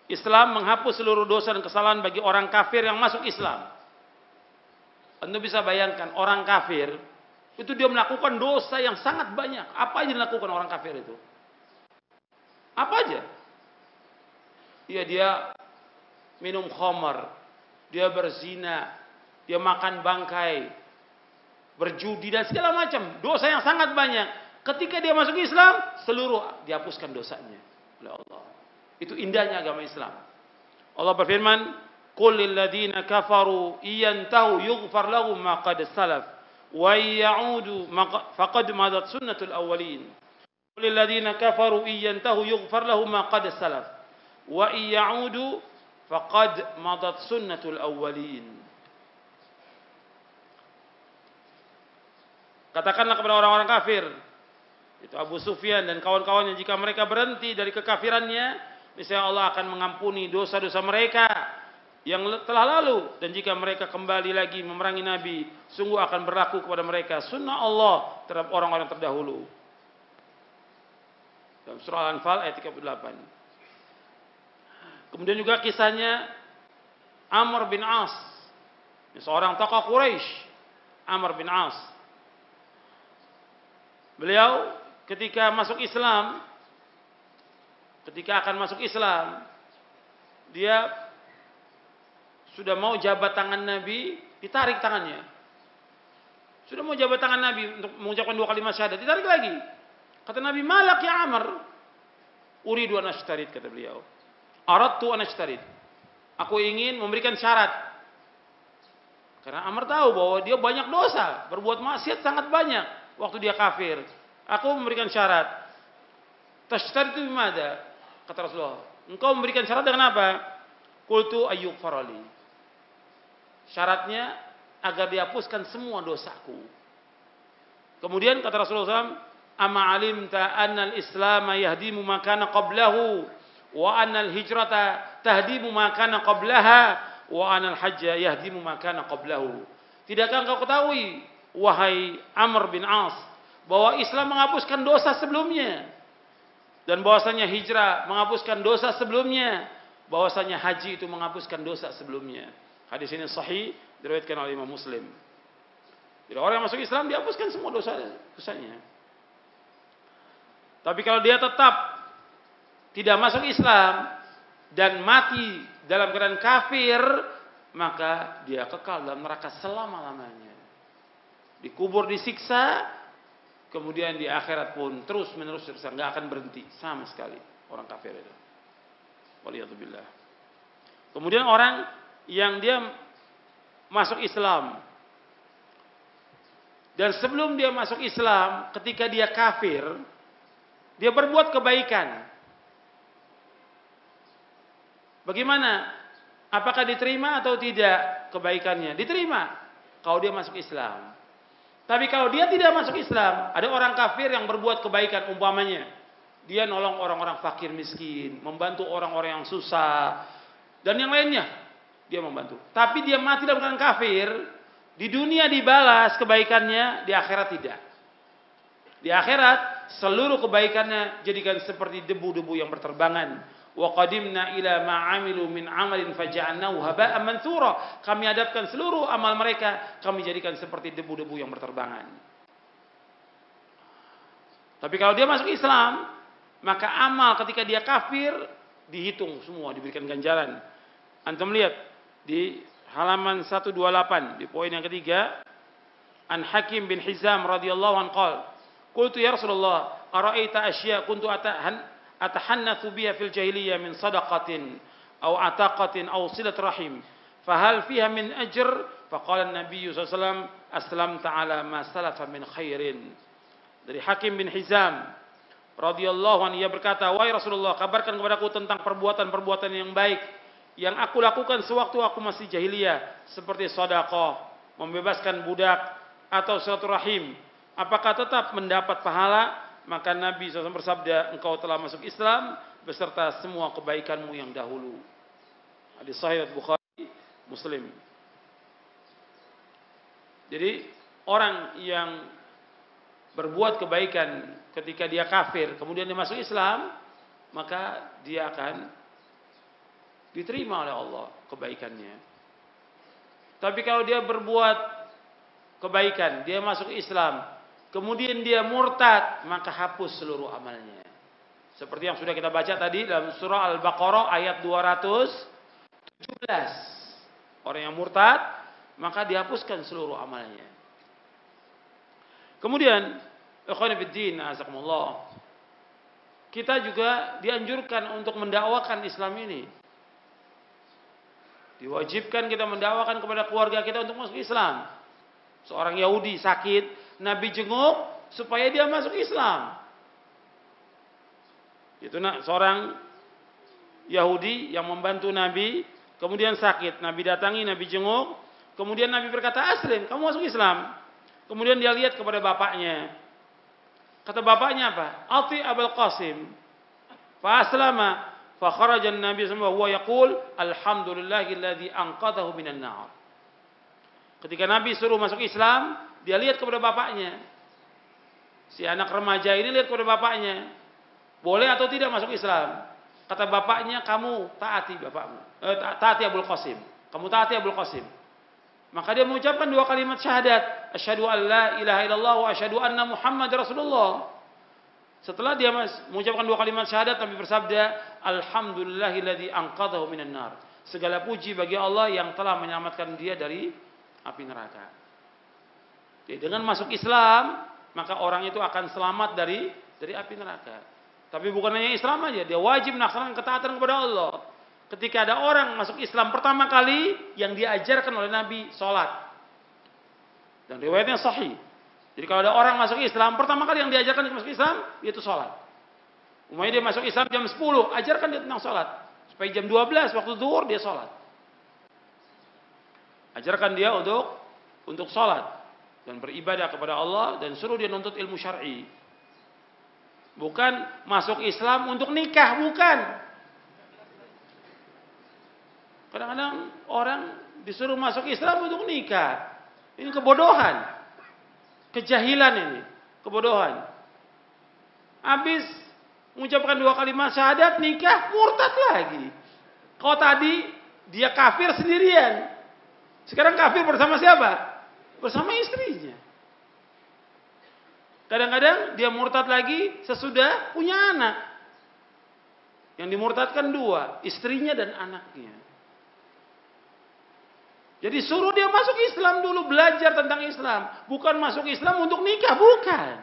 Islam menghapus seluruh dosa dan kesalahan bagi orang kafir yang masuk Islam. Anda bisa bayangkan orang kafir itu dia melakukan dosa yang sangat banyak. Apa aja dilakukan orang kafir itu? Apa aja? Ya dia minum khamar, dia berzina, dia makan bangkai, berjudi dan segala macam. Dosa yang sangat banyak. Ketika dia masuk Islam, seluruh dihapuskan dosanya oleh Allah. Itu indahnya agama Islam. Allah berfirman, "Qul lil ladzina kafaru iyantahu yughfar lahum ma qad salaf wa ya'udu faqad madat sunnatul awwalin." Qul lil ladzina kafaru iyantahu yughfar lahum ma qad salaf wa ya'udu faqad madat sunnatul awwalin. Katakanlah kepada orang-orang kafir, itu Abu Sufyan dan kawan-kawannya, jika mereka berhenti dari kekafirannya, niscaya Allah akan mengampuni dosa-dosa mereka yang telah lalu, dan jika mereka kembali lagi memerangi Nabi, sungguh akan berlaku kepada mereka sunnah Allah terhadap orang-orang terdahulu. Dalam surah Al-Anfal ayat 38. Kemudian juga kisahnya Amr bin As, seorang tokoh Quraisy. Amr bin As, beliau ketika akan masuk Islam, dia sudah mau jabat tangan Nabi, ditarik tangannya. Sudah mau jabat tangan Nabi untuk mengucapkan 2 kalimat syahadat, ditarik lagi. Kata Nabi, "Malak ya Amr?" "Uridu an ashtarid," kata beliau. "Aradtu an ashtarid." Aku ingin memberikan syarat. Karena Amr tahu bahwa dia banyak dosa, berbuat maksiat sangat banyak waktu dia kafir. Aku memberikan syarat. "Tashtaritu bimada?" Kata Rasulullah, "Engkau memberikan syarat dengan apa?" "Qultu ayyughfarali." Syaratnya agar dihapuskan semua dosaku. Kemudian kata Rasulullah SAW, "Ama alimta annal Islam yahdimu ma kana qablahu wa annal hijrata tahdimu ma kana qablaha wa annal hajja yahdimu ma kana qablahu." Tidakkah engkau ketahui, wahai Amr bin As, bahwa Islam menghapuskan dosa sebelumnya, dan bahwasanya hijrah menghapuskan dosa sebelumnya, bahwasanya haji itu menghapuskan dosa sebelumnya. Hadis ini sahih, diriwayatkan oleh Imam Muslim. Jadi orang yang masuk Islam dihapuskan semua dosanya. Tapi kalau dia tetap tidak masuk Islam dan mati dalam keadaan kafir, maka dia kekal dalam neraka selama-lamanya. Dikubur, disiksa, kemudian di akhirat pun terus menerus nggak akan berhenti sama sekali orang kafir itu. Waliyadzubillah. Kemudian orang yang dia masuk Islam dan sebelum dia masuk Islam, ketika dia kafir, dia berbuat kebaikan. Bagaimana? Apakah diterima atau tidak kebaikannya? Diterima kalau dia masuk Islam. Tapi kalau dia tidak masuk Islam, ada orang kafir yang berbuat kebaikan, umpamanya dia nolong orang-orang fakir miskin, membantu orang-orang yang susah, dan yang lainnya dia membantu. Tapi dia mati dalam keadaan kafir, di dunia dibalas kebaikannya, di akhirat tidak. Di akhirat seluruh kebaikannya jadikan seperti debu-debu yang berterbangan. Wa qadimna ila ma 'amilu min 'amalin faja'alnahu haba'an mantsura. Kami hadapkan seluruh amal mereka, kami jadikan seperti debu-debu yang berterbangan. Tapi kalau dia masuk Islam, maka amal ketika dia kafir dihitung semua, diberikan ganjaran. Antum lihat di halaman 128 di poin yang ketiga, An Hakim bin Hizam radhiyallahu anhu qala, "Qultu ya Rasulullah, ara'aita asya kuntu atahannatsu biha fil jahiliyah min sadaqatin aw ataqatin aw silat rahim, fahal fiha min ajr?" Faqala an-nabiy sallallahu alaihi wasallam, "Aslamta ala ma salafa min khairin." Dari Hakim bin Hizam radhiyallahu anhu, ia berkata, "Wahai Rasulullah, kabarkan kepadaku tentang perbuatan-perbuatan yang baik yang aku lakukan sewaktu aku masih jahiliyah, seperti sedekah, membebaskan budak, atau silaturahim. Apakah tetap mendapat pahala?" Maka Nabi SAW bersabda, "Engkau telah masuk Islam beserta semua kebaikanmu yang dahulu." Hadis sahih Bukhari, Muslim. Jadi orang yang berbuat kebaikan ketika dia kafir, kemudian dia masuk Islam, maka dia akan diterima oleh Allah kebaikannya. Tapi kalau dia berbuat kebaikan, dia masuk Islam, kemudian dia murtad, maka hapus seluruh amalnya. Seperti yang sudah kita baca tadi dalam surah Al-Baqarah ayat 217. Orang yang murtad, maka dihapuskan seluruh amalnya. Kemudian, ikhwan fillah, azakumullah, kita juga dianjurkan untuk mendakwakan Islam ini. Diwajibkan kita mendakwakan kepada keluarga kita untuk masuk Islam. Seorang Yahudi sakit, Nabi jenguk supaya dia masuk Islam. Itu seorang Yahudi yang membantu Nabi, kemudian sakit. Nabi datangi, Nabi jenguk, kemudian Nabi berkata, "Aslim, kamu masuk Islam." Kemudian dia lihat kepada bapaknya. Kata bapaknya apa? "Ati Abul Qasim." Fa aslama. Fa kharaja an-nabi sallallahu alaihi wasallam wa yaqul, "Alhamdulillahilladzi anqadhahu minan nar." Ketika Nabi suruh masuk Islam, dia lihat kepada bapaknya. Si anak remaja ini lihat kepada bapaknya. Boleh atau tidak masuk Islam? Kata bapaknya, "Kamu taati bapakmu. Taati Abul Qasim. Kamu taati Abul Qasim." Maka dia mengucapkan 2 kalimat syahadat, asyhadu an la ilaha illallah wa asyhadu anna Muhammad Rasulullah. Setelah dia mengucapkan 2 kalimat syahadat, Nabi bersabda, "Alhamdulillahilladzi anqadhahu minan nar." Segala puji bagi Allah yang telah menyelamatkan dia dari api neraka. Jadi dengan masuk Islam, maka orang itu akan selamat dari api neraka. Tapi bukan hanya Islam aja, dia wajib melaksanakan ketaatan kepada Allah. Ketika ada orang masuk Islam pertama kali, yang diajarkan oleh Nabi sholat. Dan riwayatnya sahih. Jadi kalau ada orang masuk Islam, pertama kali yang diajarkan masuk Islam, yaitu sholat. Umpamanya dia masuk Islam jam 10, ajarkan dia tentang sholat. Supaya jam 12, waktu zuhur, dia sholat. Ajarkan dia untuk sholat. Dan beribadah kepada Allah, dan suruh dia nuntut ilmu syar'i. Bukan masuk Islam untuk nikah, bukan. Kadang-kadang orang disuruh masuk Islam untuk nikah. Ini kebodohan. Kejahilan ini. Kebodohan. Habis mengucapkan 2 kalimat syahadat, nikah, murtad lagi. Kalau tadi dia kafir sendirian. Sekarang kafir bersama siapa? Bersama istrinya. Kadang-kadang dia murtad lagi sesudah punya anak. Yang dimurtadkan 2, istrinya dan anaknya. Jadi suruh dia masuk Islam dulu, belajar tentang Islam. Bukan masuk Islam untuk nikah, bukan.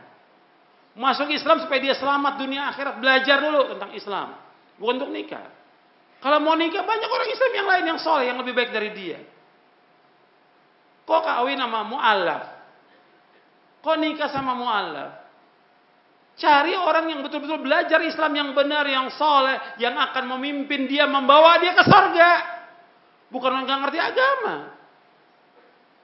Masuk Islam supaya dia selamat dunia akhirat. Belajar dulu tentang Islam. Bukan untuk nikah. Kalau mau nikah, banyak orang Islam yang lain yang soleh, yang lebih baik dari dia. Kok kawin sama mu'allaf? Kok nikah sama mu'allaf? Cari orang yang betul-betul belajar Islam yang benar, yang soleh, yang akan memimpin dia, membawa dia ke surga. Bukan orang yang ngerti agama.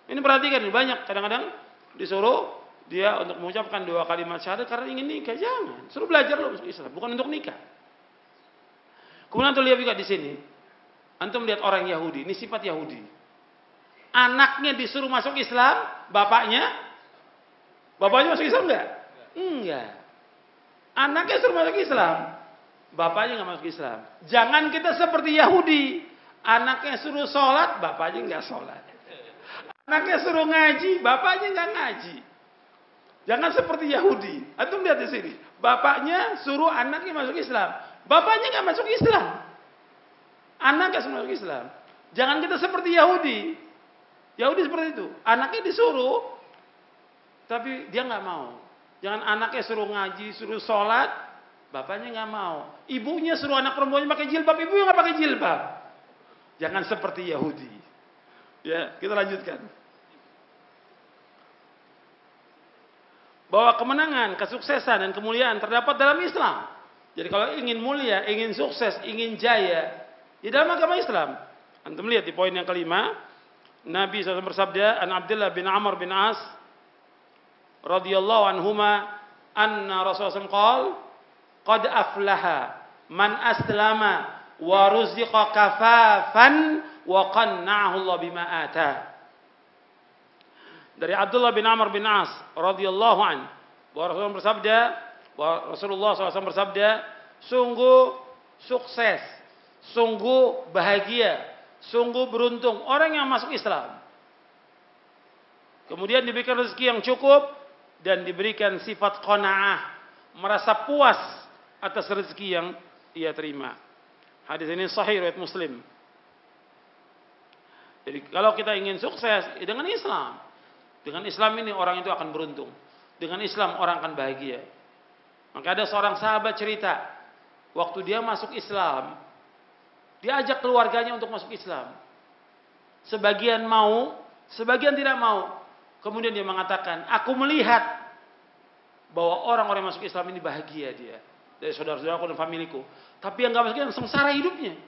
Ini perhatikan, banyak kadang-kadang disuruh dia untuk mengucapkan 2 kalimat syahadat karena ingin nikah. Jangan. Suruh belajar loh masuk Islam, bukan untuk nikah. Kemudian antum lihat juga di sini. Antum lihat orang Yahudi, ini sifat Yahudi. Anaknya disuruh masuk Islam, bapaknya masuk Islam enggak? Enggak. Anaknya suruh masuk Islam, bapaknya enggak masuk Islam. Jangan kita seperti Yahudi. Anaknya suruh sholat, bapaknya enggak sholat. Anaknya suruh ngaji, bapaknya enggak ngaji. Jangan seperti Yahudi. Antum lihat di sini. Bapaknya suruh anaknya masuk Islam. Bapaknya enggak masuk Islam. Anaknya suruh masuk Islam. Jangan kita seperti Yahudi. Yahudi seperti itu. Anaknya disuruh, tapi dia enggak mau. Jangan anaknya suruh ngaji, suruh sholat, bapaknya enggak mau. Ibunya suruh anak perempuannya pakai jilbab, ibunya enggak pakai jilbab. Jangan seperti Yahudi. Ya, kita lanjutkan. Bahwa kemenangan, kesuksesan, dan kemuliaan terdapat dalam Islam. Jadi kalau ingin mulia, ingin sukses, ingin jaya, di dalam agama Islam. Antum lihat di poin yang kelima, Nabi SAW bersabda, An Abdullah bin Amr bin As, radhiyallahu anhuma, anna Rasulullah SAW qala, qad aflaha man aslama wa ruziqa kafafan wa qanna'ahu Allah bima ata. Dari Abdullah bin Amr bin As radhiyallahu an, bahwa Rasulullah SAW bersabda, sungguh sukses, Sungguh bahagia, sungguh beruntung orang yang masuk Islam. Kemudian diberikan rezeki yang cukup dan diberikan sifat qanaah, merasa puas atas rezeki yang ia terima. Hadis ini sahih riwayat Muslim. Jadi kalau kita ingin sukses dengan Islam, dengan Islam ini orang itu akan beruntung. Dengan Islam orang akan bahagia. Maka ada seorang sahabat cerita, waktu dia masuk Islam, dia ajak keluarganya untuk masuk Islam. Sebagian mau, sebagian tidak mau. Kemudian dia mengatakan, aku melihat bahwa orang-orang yang masuk Islam ini bahagia dia. Dari saudara-saudaraku dan familiku. Tapi yang gak masuk Islam sengsara hidupnya.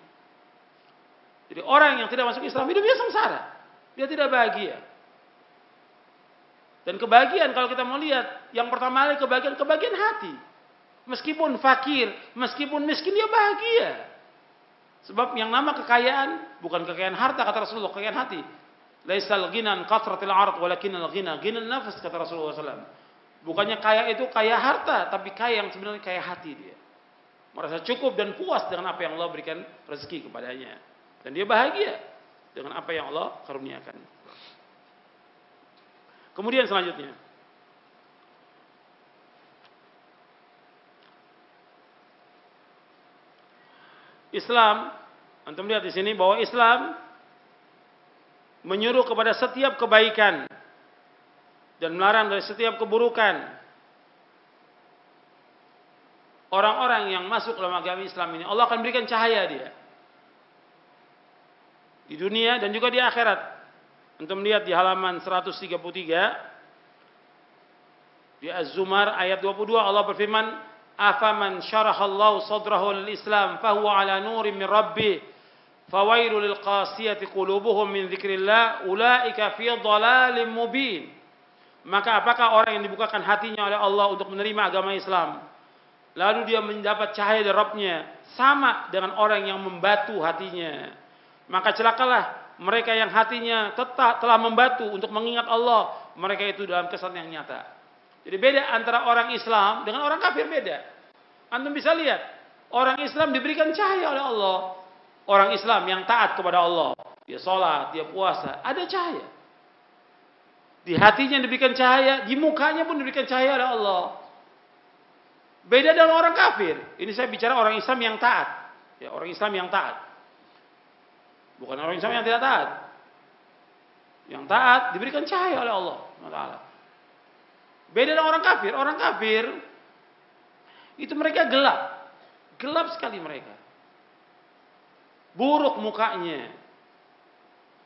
Jadi orang yang tidak masuk Islam hidupnya sengsara. Dia tidak bahagia. Dan kebahagiaan kalau kita mau lihat, yang pertama kali kebahagiaan hati. Meskipun fakir, meskipun miskin dia bahagia. Sebab yang nama kekayaan bukan kekayaan harta kata Rasulullah, kekayaan hati. Laisal ghinan kathratil ard walakinnal ghina ghinal nafs kata Rasulullah SAW. Bukannya kaya itu kaya harta, tapi kaya yang sebenarnya kaya hati dia. Merasa cukup dan puas dengan apa yang Allah berikan rezeki kepadanya. Dan dia bahagia dengan apa yang Allah karuniakan. Kemudian selanjutnya, Islam, antum lihat di sini bahwa Islam menyuruh kepada setiap kebaikan dan melarang dari setiap keburukan. Orang-orang yang masuk dalam agama Islam ini, Allah akan berikan cahaya dia di dunia dan juga di akhirat. Antum lihat di halaman 133 di Az-Zumar ayat 22 Allah berfirman, "Afaman syarahallahu sadrahu lil Islam fahuwa ala nurin min rabbih fawailul lil qasiyati qulubuhum min dzikrillah ulaika fi dhalalim mubin." Maka apakah orang yang dibukakan hatinya oleh Allah untuk menerima agama Islam, lalu dia mendapat cahaya dari Rabb-nya, sama dengan orang yang membatu hatinya, maka celakalah mereka yang hatinya telah membatu untuk mengingat Allah, mereka itu dalam kesan yang nyata. Jadi beda antara orang Islam dengan orang kafir, beda. Antum bisa lihat, orang Islam diberikan cahaya oleh Allah. Orang Islam yang taat kepada Allah, dia sholat, dia puasa, ada cahaya. Di hatinya diberikan cahaya, di mukanya pun diberikan cahaya oleh Allah. Beda dengan orang kafir. Ini saya bicara orang Islam yang taat. Ya, orang Islam yang taat. Bukan orang Islam yang tidak taat. Yang taat diberikan cahaya oleh Allah Taala. Beda dengan orang kafir. Orang kafir itu mereka gelap. Gelap sekali mereka. Buruk mukanya.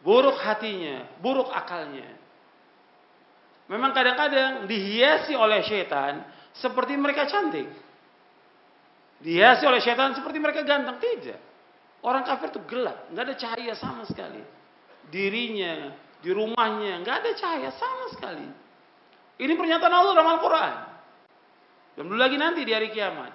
Buruk hatinya. Buruk akalnya. Memang kadang-kadang dihiasi oleh syaitan seperti mereka cantik. Dihiasi oleh syaitan seperti mereka ganteng. Tidak. Orang kafir itu gelap. Nggak ada cahaya sama sekali. Dirinya, di rumahnya, nggak ada cahaya sama sekali. Ini pernyataan Allah dalam Al-Quran. Dan dulu lagi nanti di hari kiamat.